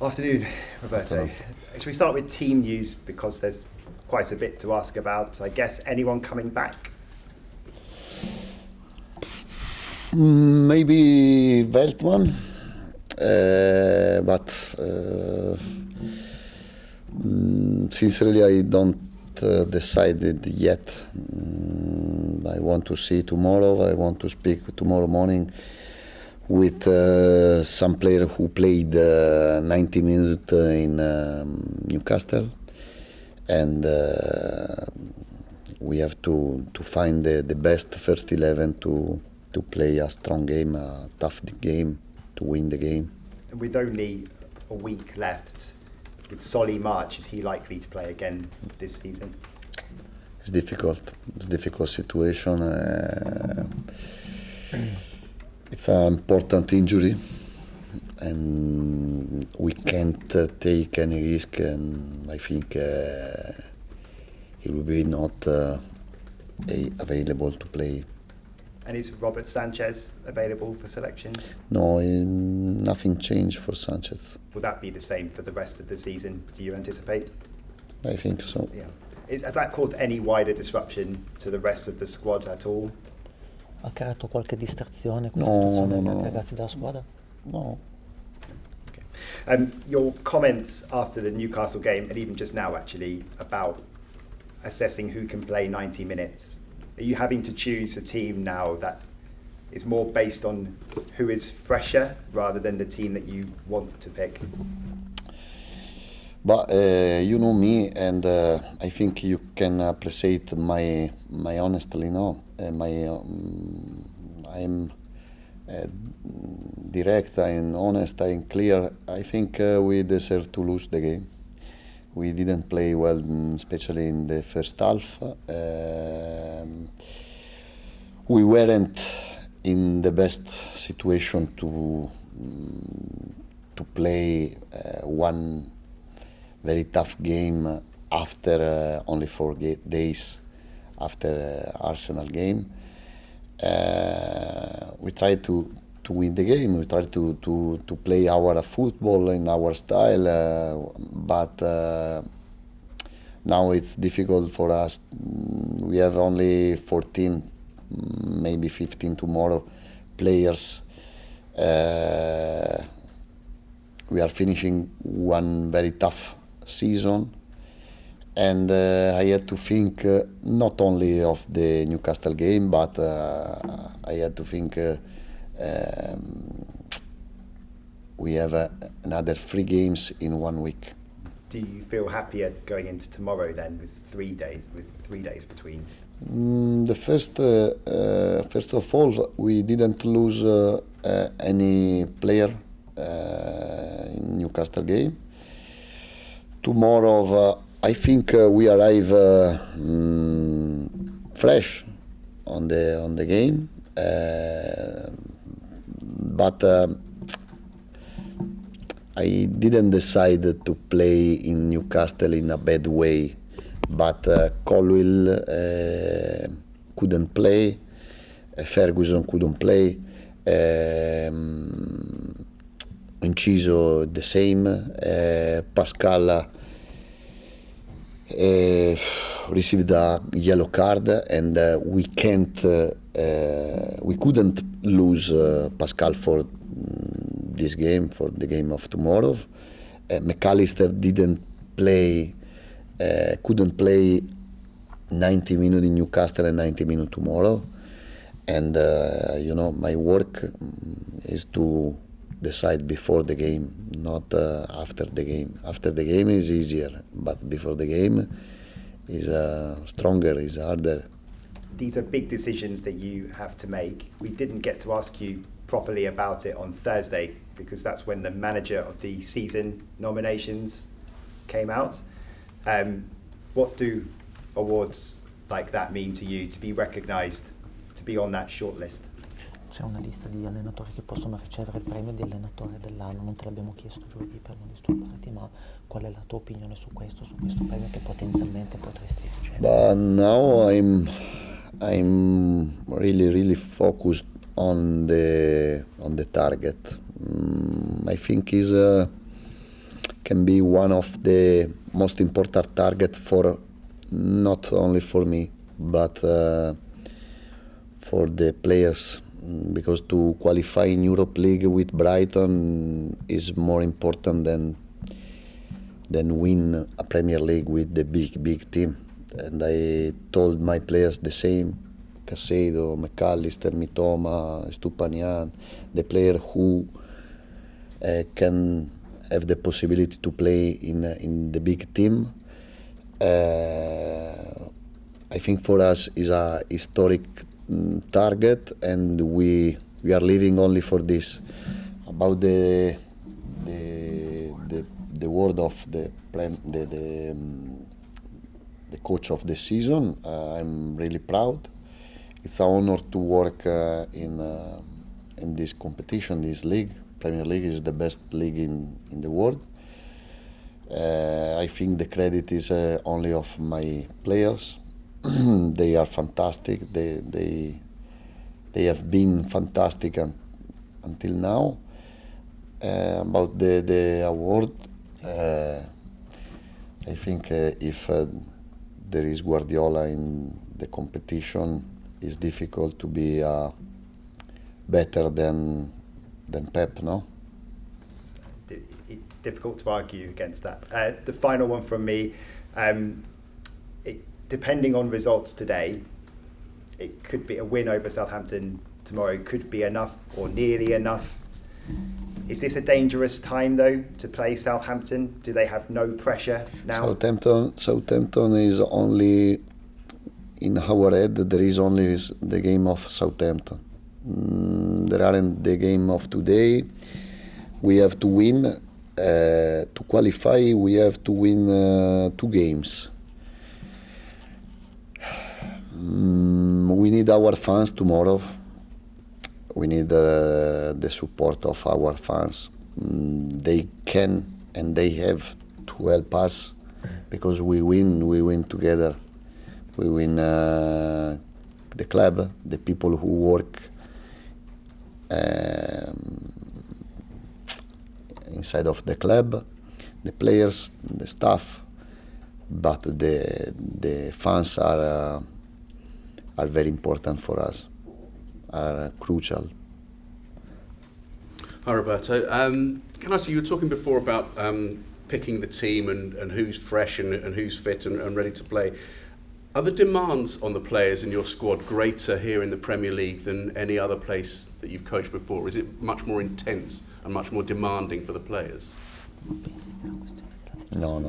Afternoon, Roberto. Afternoon. Should we start with team news because there's quite a bit to ask about? I guess anyone coming back? Maybe Veltman, but sincerely I don't decided yet. I want to see tomorrow. I want to speak tomorrow morning with some player who played 90 minutes in Newcastle, and we have to find the best first 11 to play a strong game, a tough game, to win the game. And with only a week left, with Solly March, is he likely to play again this season? It's difficult. It's a difficult situation. It's an important injury, and we can't take any risk. And I think he will be not available to play. And is Robert Sanchez available for selection? No, nothing changed for Sanchez. Will that be the same for the rest of the season, do you anticipate? I think so. Yeah. Has that caused any wider disruption to the rest of the squad at all? Ha creato qualche distrazione questa situazione agli altri ragazzi della squadra? No. Okay. Your comments after the Newcastle game, and even just now actually, about assessing who can play 90 minutes. Are you having to choose a team now that is more based on who is fresher rather than the team that you want to pick? But you know me, and I think you can appreciate my honestly. No, I'm direct, I'm honest, I'm clear. I think we deserve to lose the game. We didn't play well, especially in the first half. We weren't in the best situation to play one very tough game after only 4 days after Arsenal game. We tried to win the game. We tried to play our football in our style, but now it's difficult for us. We have only 14, maybe 15 tomorrow players. We are finishing one very tough season, and I had to think not only of the Newcastle game, but I had to think we have another 3 games in 1 week. Do you feel happier going into tomorrow then with 3 days between? The first of all, we didn't lose any player in Newcastle game. Tomorrow, I think we arrive fresh on the game, but I didn't decide to play in Newcastle in a bad way. But Colwill couldn't play, Ferguson couldn't play, Inciso the same, Pascal received a yellow card, and we couldn't lose Pascal for this game, for the game of tomorrow. McAllister couldn't play 90 minutes in Newcastle and 90 minutes tomorrow, and my work is to decide before the game, not after the game. After the game is easier, but before the game is stronger, is harder. These are big decisions that you have to make. We didn't get to ask you properly about it on Thursday because that's when the manager of the season nominations came out. What do awards like that mean to you, to be recognised, to be on that shortlist? C'è una lista di allenatori che possono ricevere il premio di allenatore dell'anno, non te l'abbiamo chiesto giovedì per non disturbarti, ma qual è la tua opinione su questo premio che potenzialmente potresti ricevere? But now I'm really focused on the target. I think is can be one of the most important target for not only for me but for the players, because to qualify in Europe League with Brighton is more important than win a Premier League with the big team. And I told my players the same: Caicedo, McAllister, Mitoma, Stupanian, the player who can have the possibility to play in the big team. I think for us is a historic target, and we are living only for this. About the word of the coach of the season, I'm really proud. It's an honor to work in this competition, this league. Premier League is the best league in the world. I think the credit is only of my players. They are fantastic. They have been fantastic until now. About the award, I think if there is Guardiola in the competition, it's difficult to be better than Pep, no? Difficult to argue against that. The final one from me, depending on results today, it could be a win over Southampton tomorrow, could be enough or nearly enough. Is this a dangerous time though to play Southampton? Do they have no pressure now? Southampton is only in our head. There is only the game of Southampton. There aren't the game of today. We have to win. To qualify, we have to win 2 games. We need our fans tomorrow. We need the support of our fans. They can and they have to help us, because we win together. We win the club, the people who work inside of the club, the players, the staff, but the fans are very important for us, are crucial. Hi Roberto, can I ask you were talking before about picking the team and who's fresh and who's fit and ready to play. Are the demands on the players in your squad greater here in the Premier League than any other place that you've coached before? Is it much more intense and much more demanding for the players? No.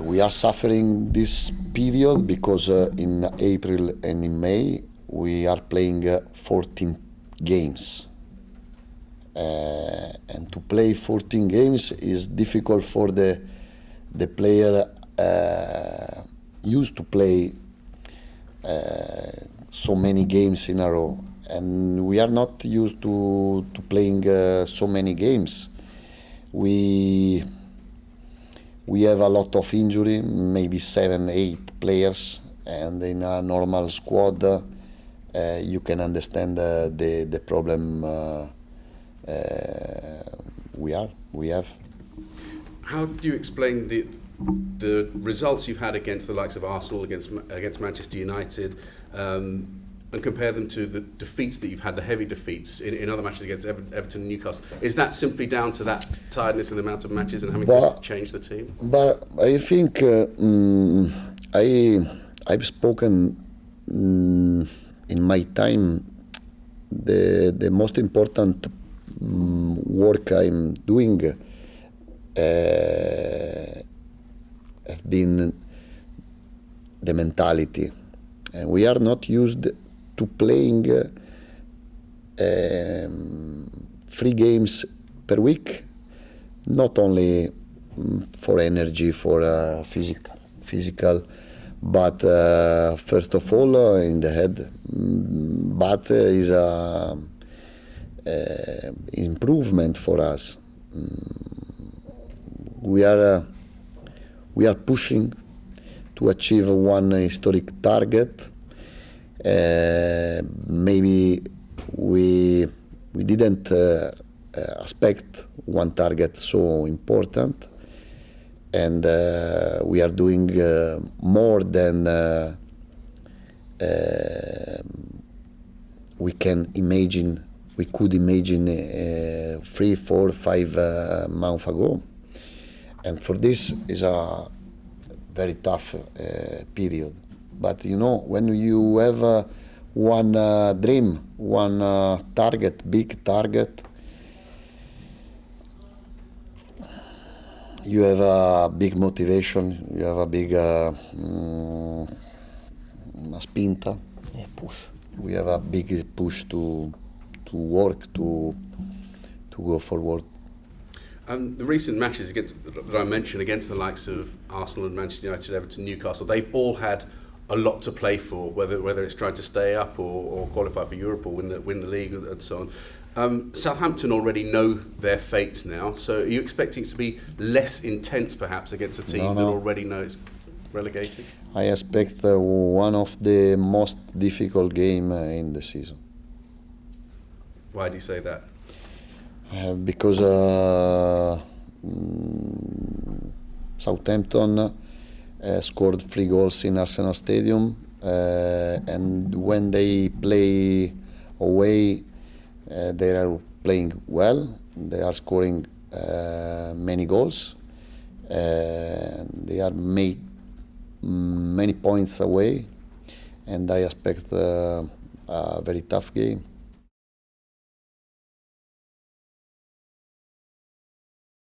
We are suffering this period because in April and in May we are playing 14 games. And to play 14 games is difficult for the player used to play so many games in a row, and we are not used to playing so many games. We have a lot of injury, maybe 7-8 players, and in a normal squad you can understand the problem we have. How do you explain the results you've had against the likes of Arsenal, against Manchester United, and compare them to the defeats that you've had, the heavy defeats in other matches against Everton and Newcastle? Is that simply down to that tiredness and the amount of matches and having to change the team? But I think I've spoken in my time. The most important work I'm doing have been the mentality, and we are not used to playing 3 games per week, not only for energy, for physical, but first of all in the head. But is a improvement for us. We are pushing to achieve one historic target. Maybe we didn't expect one target so important, and we are doing more than we could imagine 3, 4, 5 months ago. And for this is a very tough period. But you know, when you have one dream, one target, big target, you have a big motivation, you have a big spinta. Yeah, push. We have a big push to work, to go forward. The recent matches that I mentioned against the likes of Arsenal and Manchester United, Everton, Newcastle, they've all had a lot to play for, whether it's trying to stay up or qualify for Europe or win the league and so on. Southampton already know their fate now, so are you expecting it to be less intense perhaps against a team that already knows relegated? I expect one of the most difficult game in the season. Why do you say that? Because Southampton scored 3 goals in Arsenal Stadium, and when they play away, they are playing well. They are scoring many goals. They are made many points away, and I expect a very tough game.